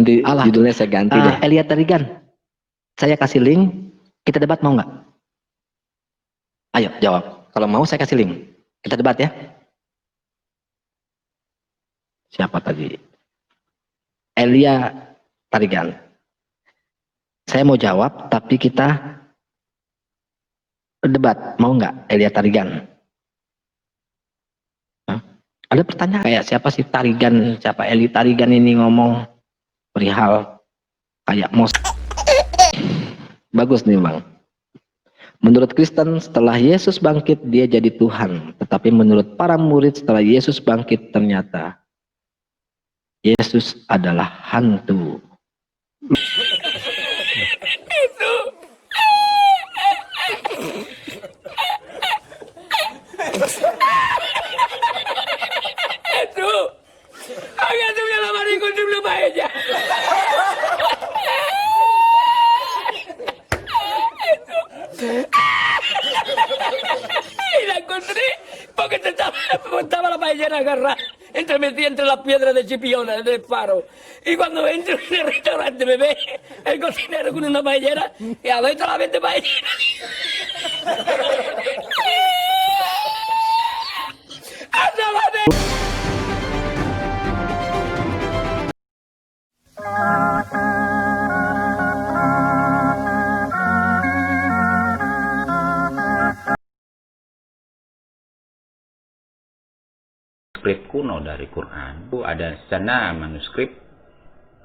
Alah, Judulnya saya ganti deh. Elia Tarigan, saya kasih link, kita debat mau nggak? Ayo jawab. Kalau mau saya kasih link, kita debat ya. Siapa tadi? Elia Tarigan. Saya mau jawab, tapi kita debat, mau nggak Elia Tarigan? Hah? Ada pertanyaan kayak siapa sih Tarigan, siapa Eli Tarigan ini ngomong perihal kayak mos. Bagus nih bang. Menurut Kristen setelah Yesus bangkit dia jadi Tuhan. Tetapi menurut para murid setelah Yesus bangkit ternyata Yesus adalah hantu. Itu, agak tuh dalam hari kunci belum aja. Y la encontré porque estaba la paellera agarrada metida entre las piedras de Chipiona, del faro. Y cuando entro en el restaurante me ve el cocinero con una paellera y adentro la vende paellera. Manuskrip kuno dari Quran itu ada sana manuskrip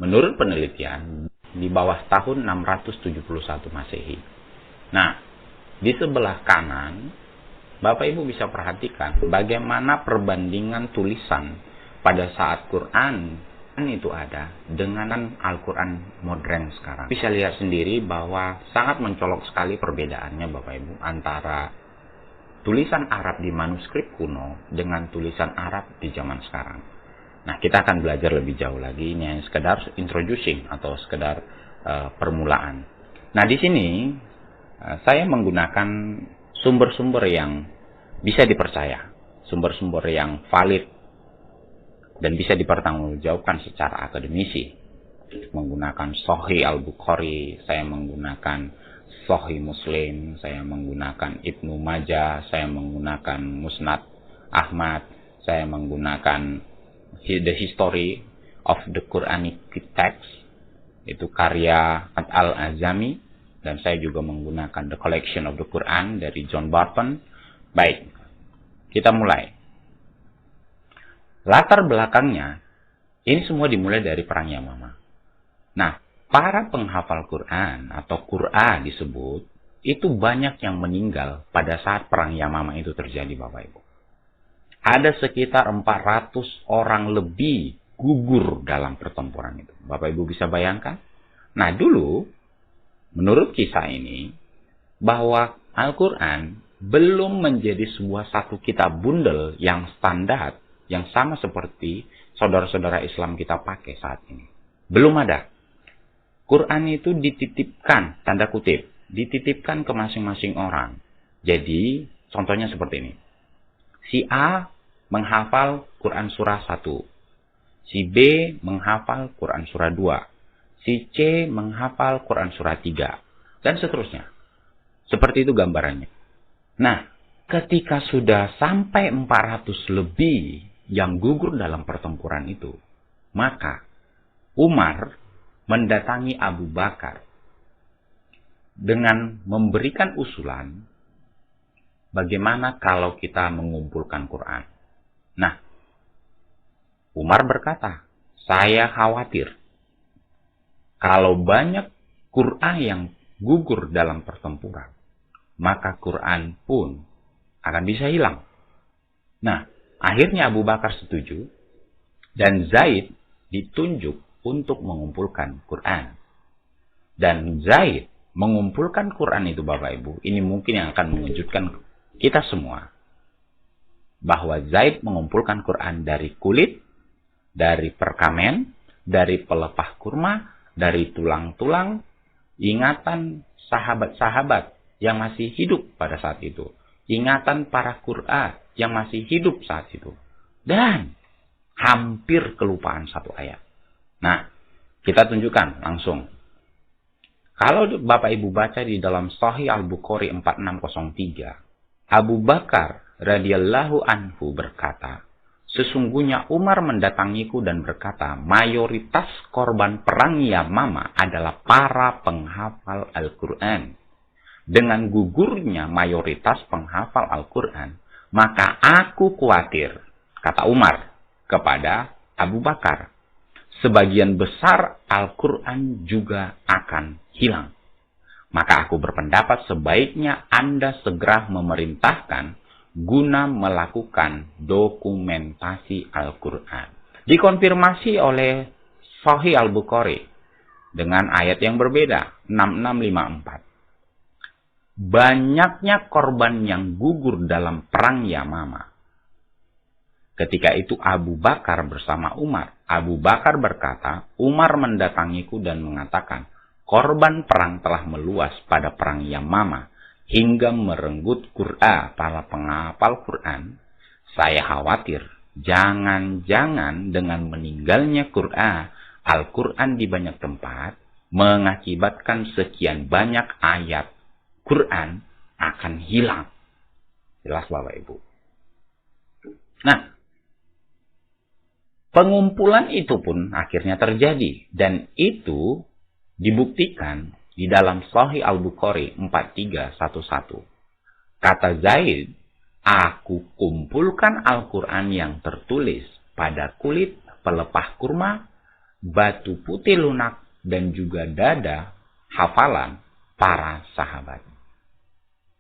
menurut penelitian di bawah tahun 671 Masehi. Nah, di sebelah kanan Bapak Ibu bisa perhatikan bagaimana perbandingan tulisan pada saat Quran itu ada dengan Al-Quran modern sekarang. Bisa lihat sendiri bahwa sangat mencolok sekali perbedaannya Bapak Ibu antara tulisan Arab di manuskrip kuno dengan tulisan Arab di zaman sekarang. Nah, kita akan belajar lebih jauh lagi. Ini hanya sekedar introducing atau sekedar permulaan. Nah, di sini saya menggunakan sumber-sumber yang bisa dipercaya, sumber-sumber yang valid dan bisa dipertanggungjawabkan secara akademisi. Menggunakan Sahih Al-Bukhari, saya menggunakan Sahih Muslim, saya menggunakan Ibnu Majah, saya menggunakan Musnad Ahmad, saya menggunakan The History of the Quranic Text, itu karya Al-Azami, dan saya juga menggunakan The Collection of the Quran dari John Barton. Baik, kita mulai. Latar belakangnya, ini semua dimulai dari Perang Yamamah. Nah, para penghafal Quran atau Qur'an disebut, itu banyak yang meninggal pada saat Perang Yamamah itu terjadi Bapak Ibu. Ada sekitar 400 orang lebih gugur dalam pertempuran itu. Bapak Ibu bisa bayangkan? Nah dulu, menurut kisah ini, bahwa Al-Quran belum menjadi sebuah satu kitab bundel yang standar, yang sama seperti saudara-saudara Islam kita pakai saat ini. Belum ada. Quran itu dititipkan, tanda kutip, dititipkan ke masing-masing orang. Jadi, contohnya seperti ini. Si A menghafal Quran surah 1. Si B menghafal Quran surah 2. Si C menghafal Quran surah 3. Dan seterusnya. Seperti itu gambarannya. Nah, ketika sudah sampai 400 lebih yang gugur dalam pertempuran itu, maka Umar mendatangi Abu Bakar dengan memberikan usulan bagaimana kalau kita mengumpulkan Quran. Nah, Umar berkata, saya khawatir kalau banyak Quran yang gugur dalam pertempuran, maka Quran pun akan bisa hilang. Nah, akhirnya Abu Bakar setuju dan Zaid ditunjuk untuk mengumpulkan Quran. Dan Zaid mengumpulkan Quran itu Bapak Ibu, ini mungkin yang akan mengejutkan kita semua. Bahwa Zaid mengumpulkan Quran dari kulit, dari perkamen, dari pelepah kurma, dari tulang-tulang, ingatan sahabat-sahabat yang masih hidup pada saat itu. Ingatan para Qur'an yang masih hidup saat itu. Dan hampir kelupaan satu ayat. Nah, Kita tunjukkan langsung. Kalau Bapak Ibu baca di dalam Sahih Al-Bukhari 4603, Abu Bakar radhiyallahu anhu berkata, sesungguhnya Umar mendatangiku dan berkata, mayoritas korban perang Yamamah adalah para penghafal Al-Quran. Dengan gugurnya mayoritas penghafal Al-Quran, maka aku khawatir, kata Umar kepada Abu Bakar, sebagian besar Al-Quran juga akan hilang. Maka aku berpendapat sebaiknya Anda segera memerintahkan guna melakukan dokumentasi Al-Quran. Dikonfirmasi oleh Sahih Al-Bukhari dengan ayat yang berbeda, 6654. Banyaknya korban yang gugur dalam perang Yamamah. Ketika itu Abu Bakar bersama Umar. Abu Bakar berkata, Umar mendatangiku dan mengatakan, korban perang telah meluas pada perang Yamamah hingga merenggut Qur'a para penghafal Quran. Saya khawatir, jangan-jangan dengan meninggalnya Qur'a, Al-Quran di banyak tempat mengakibatkan sekian banyak ayat Quran akan hilang. Jelas Bapak Ibu. Nah, pengumpulan itu pun akhirnya terjadi. Dan itu dibuktikan di dalam Sahih Al-Bukhari 4311. Kata Zaid, aku kumpulkan Al-Quran yang tertulis pada kulit pelepah kurma, batu putih lunak, dan juga dada hafalan para sahabat.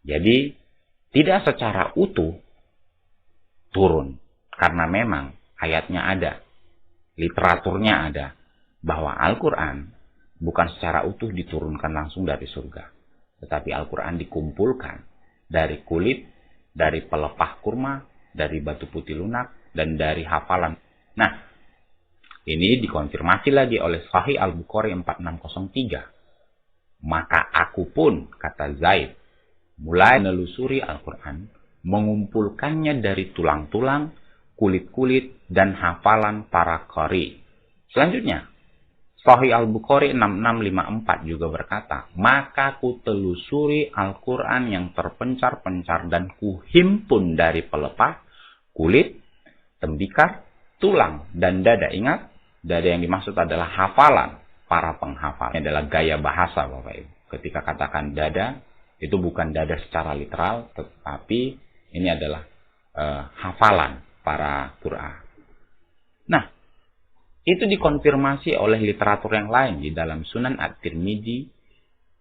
Jadi, tidak secara utuh turun. Karena memang ayatnya ada. Literaturnya ada. Bahwa Al-Quran bukan secara utuh diturunkan langsung dari surga. Tetapi Al-Quran dikumpulkan dari kulit, dari pelepah kurma, dari batu putih lunak, dan dari hafalan. Nah, ini dikonfirmasi lagi oleh Sahih Al-Bukhari 4603. Maka aku pun, kata Zaid, mulai menelusuri Al-Quran, mengumpulkannya dari tulang-tulang, kulit-kulit, dan hafalan para qari. Selanjutnya, Sahih Al-Bukhari 6654 juga berkata, maka ku telusuri Al-Quran yang terpencar-pencar dan kuhimpun dari pelepah, kulit, tembikar, tulang, dan dada. Ingat, dada yang dimaksud adalah hafalan para penghafal. Ini adalah gaya bahasa Bapak Ibu. Ketika katakan dada, itu bukan dada secara literal, tetapi ini adalah hafalan para Qur'an. Nah, itu dikonfirmasi oleh literatur yang lain di dalam Sunan At-Tirmidzi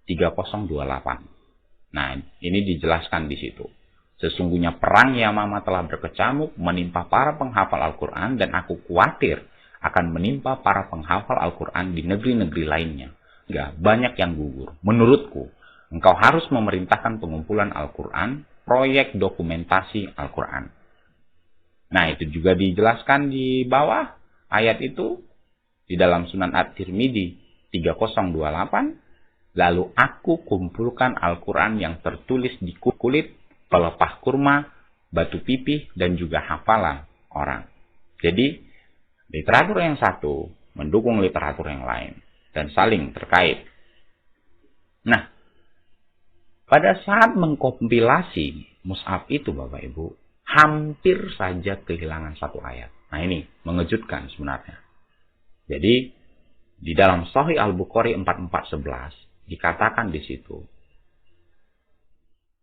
3028. Nah, ini dijelaskan di situ. Sesungguhnya perang Yamamah telah berkecamuk menimpa para penghafal Al-Quran dan aku khawatir akan menimpa para penghafal Al-Quran di negeri-negeri lainnya. Enggak, banyak yang gugur. Menurutku, engkau harus memerintahkan pengumpulan Al-Quran, proyek dokumentasi Al-Quran. Nah, itu juga dijelaskan di bawah ayat itu di dalam Sunan At-Tirmidzi 3028. Lalu aku kumpulkan Al-Quran yang tertulis di kulit, pelepah kurma, batu pipih, dan juga hafalan orang. Jadi, literatur yang satu mendukung literatur yang lain dan saling terkait. Nah, pada saat mengkompilasi mushaf itu Bapak Ibu, hampir saja kehilangan satu ayat. Nah, ini mengejutkan sebenarnya. Jadi, di dalam Sahih Al-Bukhari 4411 dikatakan di situ,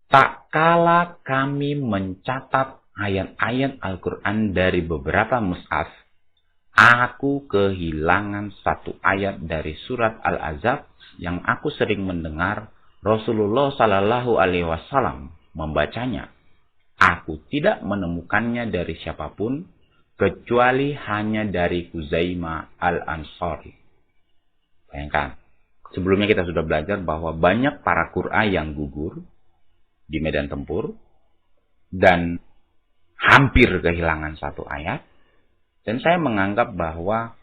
tak kala kami mencatat ayat-ayat Al-Quran dari beberapa mushaf, aku kehilangan satu ayat dari surat Al-Ahzab yang aku sering mendengar Rasulullah Shallallahu Alaihi Wasallam membacanya. Aku tidak menemukannya dari siapapun kecuali hanya dari Huzaimah Al-Ansari. Bayangkan, sebelumnya kita sudah belajar bahwa banyak para qur'a yang gugur di medan tempur dan hampir kehilangan satu ayat. Dan saya menganggap bahwa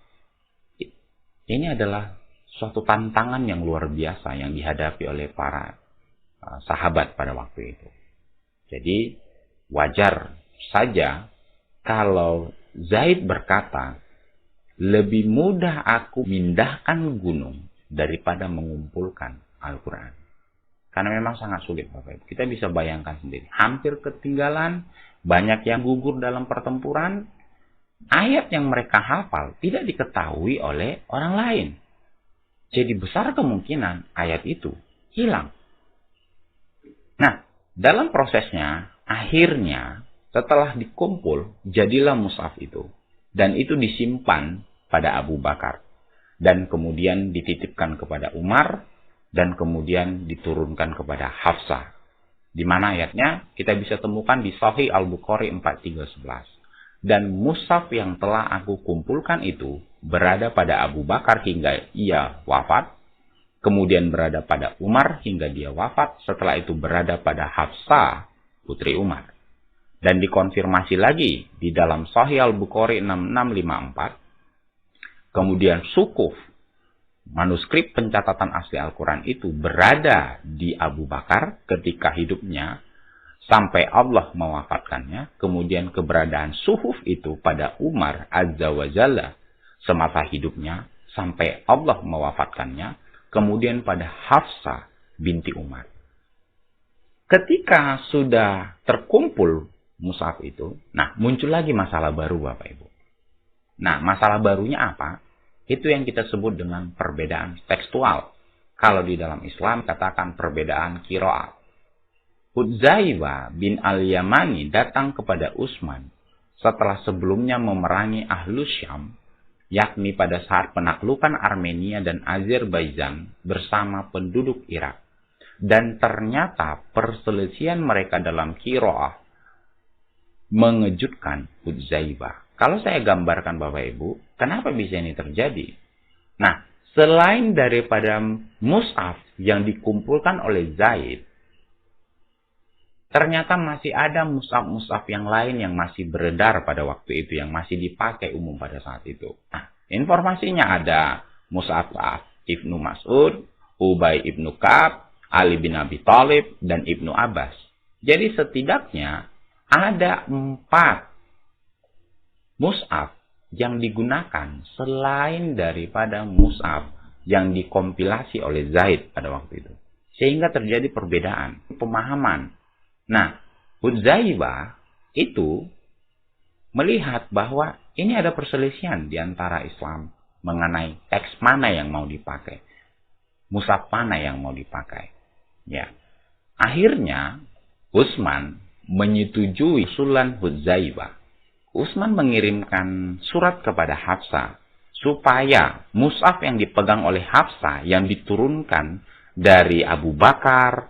ini adalah suatu tantangan yang luar biasa yang dihadapi oleh para sahabat pada waktu itu. Jadi wajar saja kalau Zaid berkata, lebih mudah aku mindahkan gunung daripada mengumpulkan Al-Quran. Karena memang sangat sulit Bapak Ibu. Kita bisa bayangkan sendiri. Hampir ketinggalan, banyak yang gugur dalam pertempuran. Ayat yang mereka hafal tidak diketahui oleh orang lain. Jadi besar kemungkinan ayat itu hilang. Nah, dalam prosesnya, akhirnya setelah dikumpul, jadilah mushaf itu. Dan itu disimpan pada Abu Bakar. Dan kemudian dititipkan kepada Umar. Dan kemudian diturunkan kepada Hafsah. Di mana ayatnya kita bisa temukan di Sahih Al-Bukhari 4311. Dan mushaf yang telah aku kumpulkan itu berada pada Abu Bakar hingga ia wafat. Kemudian berada pada Umar hingga dia wafat. Setelah itu berada pada Hafsah, putri Umar. Dan dikonfirmasi lagi di dalam Sahih Al-Bukhari 6654. Kemudian sukuf, manuskrip pencatatan asli Al-Quran itu berada di Abu Bakar ketika hidupnya sampai Allah mewafatkannya. Kemudian keberadaan suhuf itu pada Umar Azza wa Jalla semasa hidupnya sampai Allah mewafatkannya. Kemudian pada Hafsah binti Umar. Ketika sudah terkumpul mushaf itu, nah muncul lagi masalah baru Bapak Ibu. Nah masalah barunya apa? Itu yang kita sebut dengan perbedaan tekstual. Kalau di dalam Islam katakan perbedaan qiraat. Hudzaifah bin al-Yamani datang kepada Utsman setelah sebelumnya memerangi Ahlus Syam, yakni pada saat penaklukan Armenia dan Azerbaijan bersama penduduk Irak. Dan ternyata perselisihan mereka dalam qiraat mengejutkan Hudzaifah. Kalau saya gambarkan Bapak Ibu, kenapa bisa ini terjadi? Nah, selain daripada mushaf yang dikumpulkan oleh Zaid, ternyata masih ada mushaf-mushaf yang lain yang masih beredar pada waktu itu, yang masih dipakai umum pada saat itu. Nah, informasinya ada mushaf Ibnu Mas'ud, Ubay ibnu Ka'ab, Ali bin Abi Thalib, dan Ibnu Abbas. Jadi setidaknya ada 4 mushaf yang digunakan selain daripada mushaf yang dikompilasi oleh Zaid pada waktu itu. Sehingga terjadi perbedaan pemahaman. Nah, Hudzaifah itu melihat bahwa ini ada perselisihan di antara Islam mengenai teks mana yang mau dipakai. Mushaf mana yang mau dipakai. Ya. Akhirnya, Utsman menyetujui usulan Hudzaifah. Utsman mengirimkan surat kepada Hafsah supaya mushaf yang dipegang oleh Hafsah yang diturunkan dari Abu Bakar,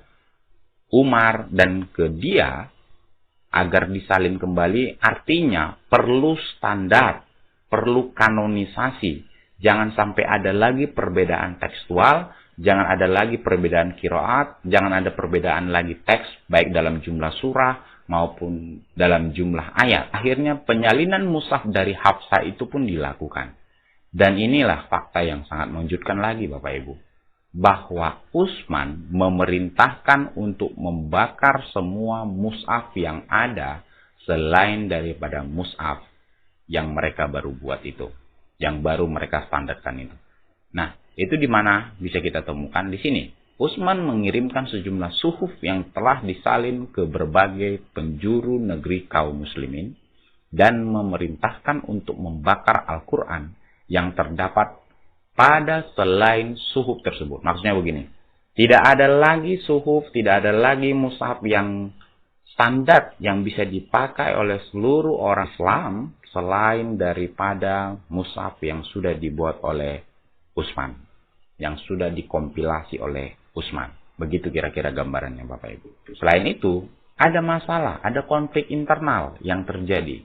Umar, dan ke dia agar disalin kembali, artinya perlu standar, perlu kanonisasi. Jangan sampai ada lagi perbedaan tekstual, jangan ada lagi perbedaan qiraat, jangan ada perbedaan lagi teks, baik dalam jumlah surah maupun dalam jumlah ayat. Akhirnya penyalinan mushaf dari Hafsah itu pun dilakukan. Dan inilah fakta yang sangat mengejutkan lagi Bapak Ibu. Bahwa Utsman memerintahkan untuk membakar semua mushaf yang ada selain daripada mushaf yang mereka baru buat itu, yang baru mereka standarkan itu. Nah, itu di mana bisa kita temukan di sini. Utsman mengirimkan sejumlah suhuf yang telah disalin ke berbagai penjuru negeri kaum muslimin dan memerintahkan untuk membakar Al-Quran yang terdapat pada selain suhuf tersebut. Maksudnya begini, tidak ada lagi suhuf, tidak ada lagi mushaf yang standar yang bisa dipakai oleh seluruh orang Islam selain daripada mushaf yang sudah dibuat oleh Utsman, yang sudah dikompilasi oleh Utsman. Begitu kira-kira gambarannya Bapak Ibu. Selain itu, ada masalah, ada konflik internal yang terjadi.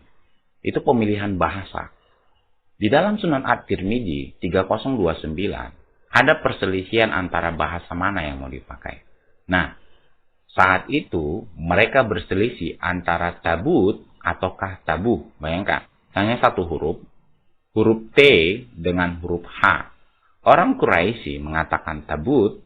Itu pemilihan bahasa. Di dalam Sunan At-Tirmidzi 3029 ada perselisihan antara bahasa mana yang mau dipakai. Nah, saat itu mereka berselisih antara tabut ataukah tabuh. Bayangkan, hanya satu huruf T dengan huruf H. Orang Quraisy mengatakan tabut,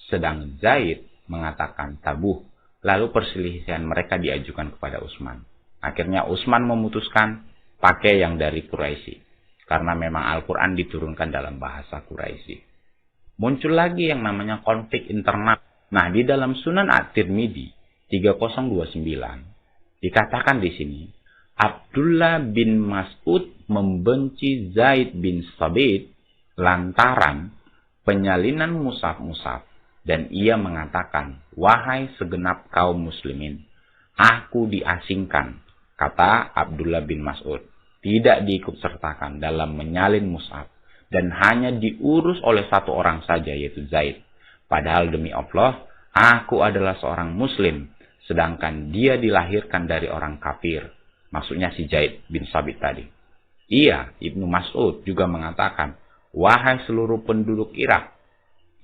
sedang Zaid mengatakan tabuh. Lalu perselisihan mereka diajukan kepada Utsman. Akhirnya Utsman memutuskan pakai yang dari Quraisy. Karena memang Al-Quran diturunkan dalam bahasa Quraisy. Muncul lagi yang namanya konflik internal. Nah, di dalam Sunan At-Tirmidzi 3029 dikatakan di sini, Abdullah bin Mas'ud membenci Zaid bin Sabit lantaran penyalinan mushaf-mushaf, dan ia mengatakan, wahai segenap kaum muslimin, aku diasingkan, kata Abdullah bin Mas'ud, tidak diikutsertakan dalam menyalin mushaf, dan hanya diurus oleh satu orang saja, yaitu Zaid. Padahal demi Allah, aku adalah seorang muslim, sedangkan dia dilahirkan dari orang kafir. Maksudnya si Zaid bin Sabit tadi. Ia, Ibnu Mas'ud, juga mengatakan, wahai seluruh penduduk Irak,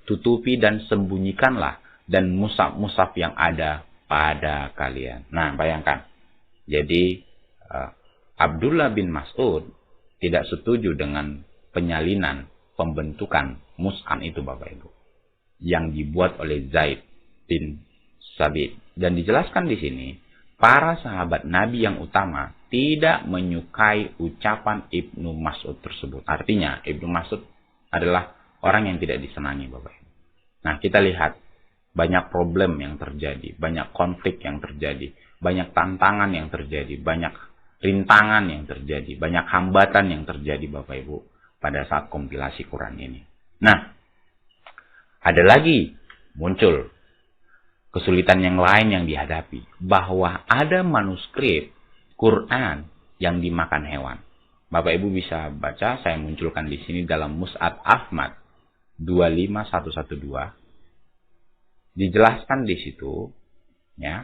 tutupi dan sembunyikanlah dan mushaf-mushaf yang ada pada kalian. Nah, bayangkan. Jadi, Abdullah bin Mas'ud tidak setuju dengan penyalinan, pembentukan mushaf itu, Bapak Ibu, yang dibuat oleh Zaid bin Sabit. Dan dijelaskan di sini, para sahabat Nabi yang utama tidak menyukai ucapan Ibnu Mas'ud tersebut. Artinya, Ibnu Mas'ud adalah orang yang tidak disenangi, Bapak Ibu. Nah, kita lihat banyak problem yang terjadi, banyak konflik yang terjadi, banyak tantangan yang terjadi, banyak rintangan yang terjadi, banyak hambatan yang terjadi, Bapak Ibu, pada saat kompilasi Quran ini. Nah, ada lagi muncul kesulitan yang lain yang dihadapi, bahwa ada manuskrip Quran yang dimakan hewan. Bapak Ibu bisa baca, saya munculkan di sini dalam Mus'ad Ahmad 25112. Dijelaskan di situ, ya,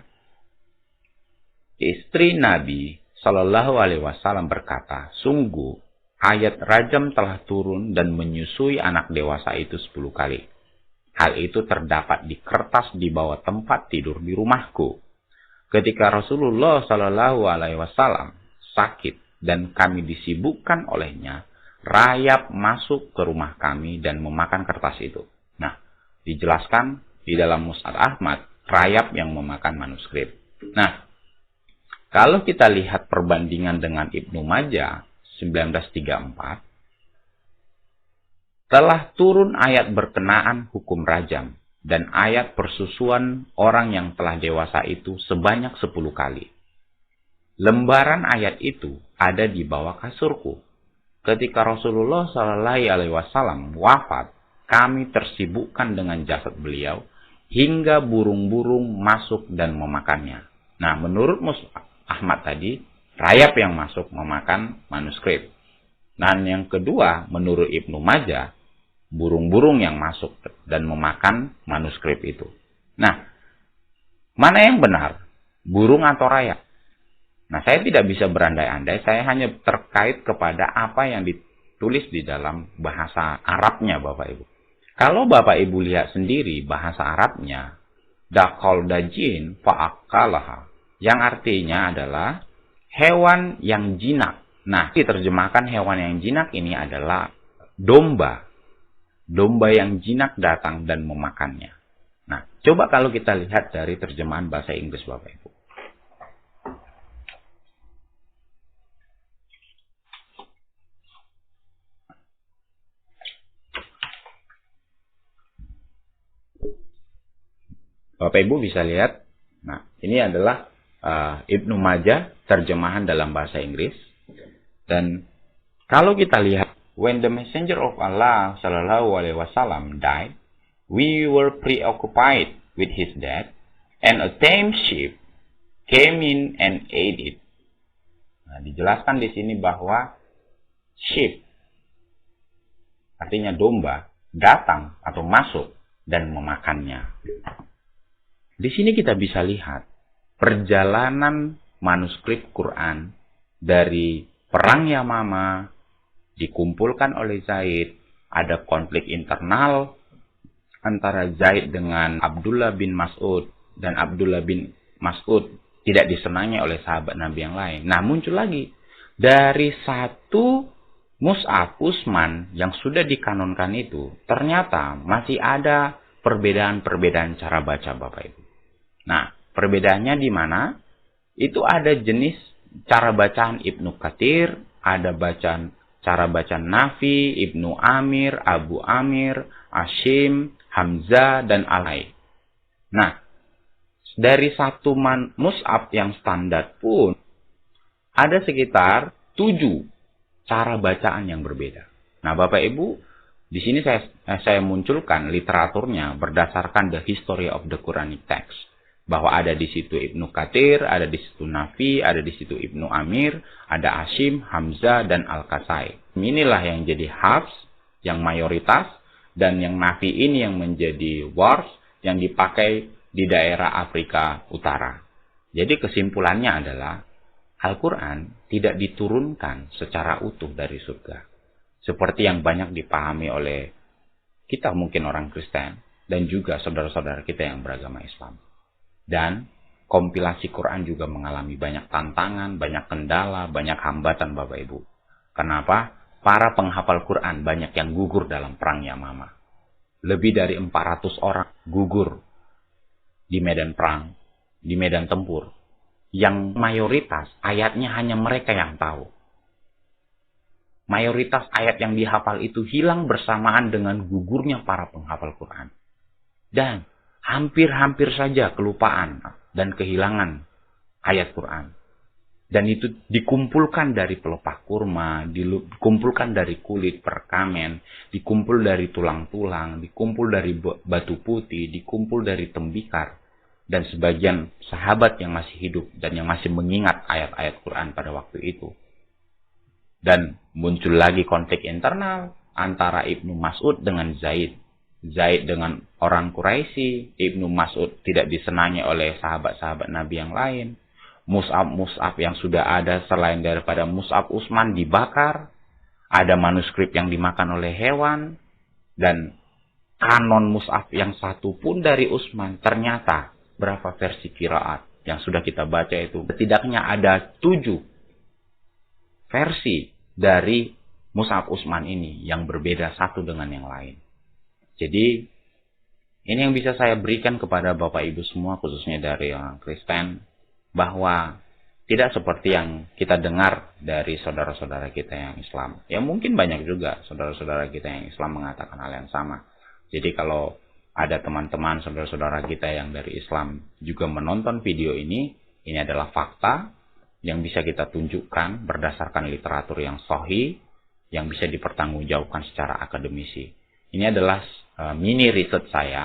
istri Nabi Shallallahu Alaihi Wasallam berkata, sungguh ayat rajam telah turun dan menyusui anak dewasa itu 10 kali. Hal itu terdapat di kertas di bawah tempat tidur di rumahku. Ketika Rasulullah Shallallahu Alaihi Wasallam sakit dan kami disibukkan olehnya, rayap masuk ke rumah kami dan memakan kertas itu. Nah, dijelaskan di dalam Mus'ad Ahmad, rayap yang memakan manuskrip. Nah, kalau kita lihat perbandingan dengan Ibnu Majah 1934, telah turun ayat berkenaan hukum rajam dan ayat persusuan orang yang telah dewasa itu sebanyak 10 kali. Lembaran ayat itu ada di bawah kasurku. Ketika Rasulullah SAW wafat, kami tersibukkan dengan jasad beliau hingga burung-burung masuk dan memakannya. Nah, menurut Ahmad tadi, rayap yang masuk memakan manuskrip. Dan yang kedua, menurut Ibnu Majah, burung-burung yang masuk dan memakan manuskrip itu. Nah, mana yang benar? Burung atau rayap? Nah, saya tidak bisa berandai-andai, saya hanya terkait kepada apa yang ditulis di dalam bahasa Arabnya, Bapak Ibu. Kalau Bapak Ibu lihat sendiri bahasa Arabnya, dakol dajin fa'akalaha, yang artinya adalah hewan yang jinak. Nah, diterjemahkan hewan yang jinak ini adalah domba. Domba yang jinak datang dan memakannya. Nah, coba kalau kita lihat dari terjemahan bahasa Inggris, Bapak Ibu. Bapak Ibu bisa lihat. Nah, ini adalah Ibnu Majah, terjemahan dalam bahasa Inggris. Dan kalau kita lihat, when the messenger of Allah Shallallahu Alaihi Wasallam died, we were preoccupied with his death, and a tame sheep came in and ate it. Nah, dijelaskan di sini bahwa sheep, artinya domba, datang atau masuk dan memakannya. Di sini kita bisa lihat perjalanan manuskrip Quran dari Perang Yamama, dikumpulkan oleh Zaid, ada konflik internal antara Zaid dengan Abdullah bin Mas'ud, dan Abdullah bin Mas'ud tidak disenangi oleh sahabat Nabi yang lain. Nah, muncul lagi dari satu Mus'haf Utsman yang sudah dikanonkan itu, ternyata masih ada perbedaan-perbedaan cara baca, Bapak Ibu. Nah, perbedaannya di mana? Itu ada jenis cara bacaan Ibnu Katsir, ada bacaan cara baca Nafi, Ibnu Amir, Abu Amir, Asim, Hamzah, dan Alai. Nah, dari satu mushaf yang standar pun, ada sekitar 7 cara bacaan yang berbeda. Nah, Bapak Ibu, di sini saya munculkan literaturnya berdasarkan the history of the Quranic text. Bahwa ada di situ Ibnu Katsir, ada di situ Nafi, ada di situ Ibnu Amir, ada Asim, Hamzah, dan Al-Kasai. Inilah yang jadi Hafs, yang mayoritas, dan yang Nafi ini yang menjadi Wars, yang dipakai di daerah Afrika Utara. Jadi kesimpulannya adalah, Al-Quran tidak diturunkan secara utuh dari surga. Seperti yang banyak dipahami oleh kita mungkin orang Kristen, dan juga saudara-saudara kita yang beragama Islam. Dan kompilasi Quran juga mengalami banyak tantangan, banyak kendala, banyak hambatan Bapak Ibu. Kenapa? Para penghafal Quran banyak yang gugur dalam perang Yamamah. Lebih dari 400 orang gugur di medan perang, di medan tempur. Yang mayoritas ayatnya hanya mereka yang tahu. Mayoritas ayat yang dihafal itu hilang bersamaan dengan gugurnya para penghafal Quran. Dan hampir-hampir saja kelupaan dan kehilangan ayat Quran. Dan itu dikumpulkan dari pelepah kurma, dikumpulkan dari kulit perkamen, dikumpul dari tulang-tulang, dikumpul dari batu putih, dikumpul dari tembikar. Dan sebagian sahabat yang masih hidup dan yang masih mengingat ayat-ayat Quran pada waktu itu. Dan muncul lagi konflik internal antara Ibnu Mas'ud dengan Zaid. Zaid dengan orang Quraisy, Ibnu Mas'ud tidak disenangi oleh sahabat-sahabat Nabi yang lain. Mushaf yang sudah ada selain daripada Mushaf Utsman dibakar. Ada manuskrip yang dimakan oleh hewan. Dan kanon Mushaf yang satu pun dari Utsman ternyata berapa versi qiraat yang sudah kita baca itu. Setidaknya ada 7 versi dari Mushaf Utsman ini yang berbeda satu dengan yang lain. Jadi ini yang bisa saya berikan kepada Bapak Ibu semua, khususnya dari orang Kristen, bahwa tidak seperti yang kita dengar dari saudara-saudara kita yang Islam. Ya mungkin banyak juga saudara-saudara kita yang Islam mengatakan hal yang sama. Jadi kalau ada teman-teman saudara-saudara kita yang dari Islam juga menonton video ini adalah fakta yang bisa kita tunjukkan berdasarkan literatur yang sahih, yang bisa dipertanggungjawabkan secara akademisi. Ini adalah mini riset saya